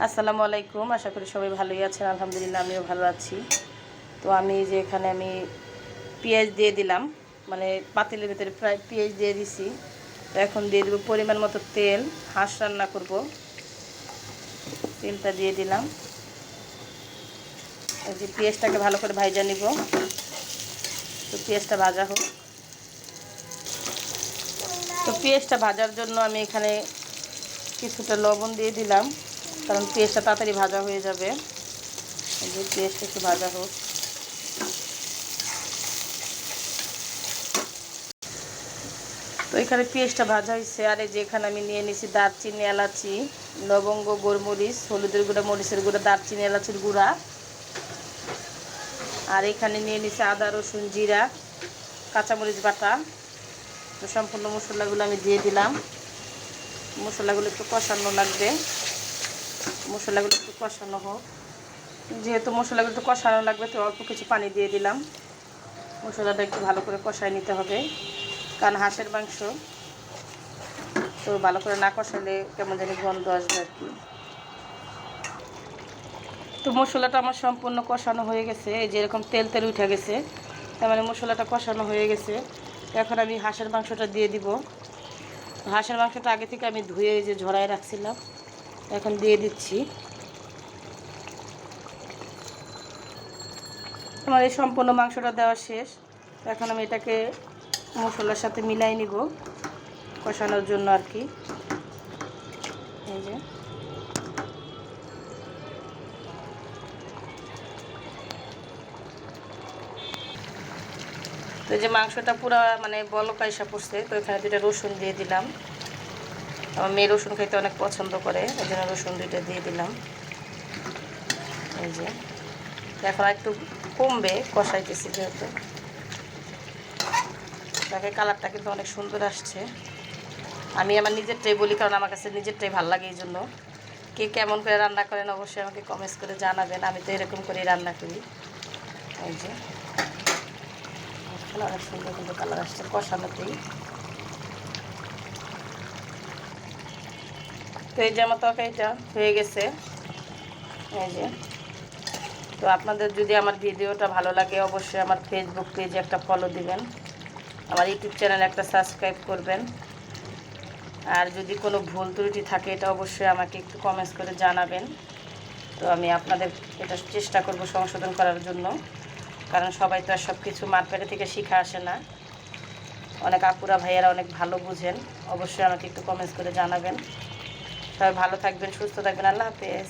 আসসালামু আলাইকুম। আশা করি সবাই ভালোই আছেন। আলহামদুলিল্লাহ আমিও ভালো আছি। তো আমি যে এখানে পেঁয়াজ দিয়ে দিলাম, মানে পাতিলের ভিতরে প্রায় পেঁয়াজ দিয়ে দিছি। তো এখন দিয়ে দেবো পরিমাণ মতো তেল। হাঁস রান্না করব, তেলটা দিয়ে দিলাম। এই যে পেঁয়াজটাকে ভালো করে ভাজা নিব। তো পেঁয়াজটা ভাজা হোক। তো পেঁয়াজটা ভাজার জন্য আমি এখানে কিছুটা লবণ দিয়ে দিলাম, কারণ পেঁয়াজটা তাড়াতাড়ি ভাজা হয়ে যাবে। এই যে পেঁয়াজটা একটু ভাজা হোক। তো এখানে পেঁয়াজটা ভাজা হয়েছে। আর এই যে এখানে আমি নিয়ে নিয়েছি দারচিনি, এলাচি, লবঙ্গ, গোলমরিচ, হলুদের গুঁড়া, মরিচের গুঁড়া, দারচিনি, এলাচির গুঁড়া। আর এখানে নিয়ে নিয়েছি আদা, রসুন, জিরা, কাঁচামরিচ বাটা। তো সম্পূর্ণ মশলাগুলো আমি দিয়ে দিলাম। মশলাগুলো একটু কষানো লাগবে। মশলাগুলো একটু কষানো হোক। যেহেতু মশলাগুলো একটু কষানো লাগবে, তো অল্প কিছু পানি দিয়ে দিলাম। মশলাটা একটু ভালো করে কষায় নিতে হবে, কারণ হাঁসের মাংস তো ভালো করে না কষালে কেমন জানি গন্ধ আসবে আর কি। তো মশলাটা আমার সম্পূর্ণ কষানো হয়ে গেছে। এই যে এরকম তেল তেল উঠে গেছে, তার মানে মশলাটা কষানো হয়ে গেছে। এখন আমি হাঁসের মাংসটা দিয়ে দিব। হাঁসের মাংসটা আগে থেকে আমি ধুয়ে এই যে ঝরায় রাখছিলাম, এখন দিয়ে দিচ্ছি। আমার এই সম্পূর্ণ মাংসটা দেওয়া শেষ। এখন আমি এটাকে মশলার সাথে মিলাই নিব কষানোর জন্য আর কি। এই যে তো এই যে মাংসটা পুরো মানে বলক আইসা পড়ছে। তো এখানে 2টা রসুন দিয়ে দিলাম। আমার মেয়ে রসুন খাইতে অনেক পছন্দ করে, এই জন্য রসুন 2টা দিয়ে দিলাম। এই যে এখন একটু কমবে, কষাইতেছি যেহেতু। দেখে কালারটা কিন্তু অনেক সুন্দর আসছে। আমি আমার নিজেরটাই বলি, কারণ আমার কাছে নিজেরটাই ভালো লাগে। এই জন্য কে কেমন করে রান্না করেন অবশ্যই আমাকে কমেন্টস করে জানাবেন। আমি তো এরকম করেই রান্না করি। এই যে অনেক সুন্দর কিন্তু কালার আসছে কষানোতেই। তো এই যে আমার তরকারিটা হয়ে গেছে। এই যে তো আপনাদের যদি আমার ভিডিওটা ভালো লাগে, অবশ্যই আমার ফেসবুক পেজে একটা ফলো দিবেন, আমার ইউটিউব চ্যানেলে একটা সাবস্ক্রাইব করবেন। আর যদি কোনো ভুল ত্রুটি থাকে, এটা অবশ্যই আমাকে একটু কমেন্টস করে জানাবেন। তো আমি আপনাদের এটা চেষ্টা করব সংশোধন করার জন্য, কারণ সবাই তো আর সব কিছু মারপেটে থেকে শিখা আসে না। অনেক আপুরা ভাইয়ারা অনেক ভালো বুঝেন। অবশ্যই আমাকে একটু কমেন্টস করে জানাবেন। সবাই ভালো থাকবেন, সুস্থ থাকবেন। আল্লাহ হাফেজ।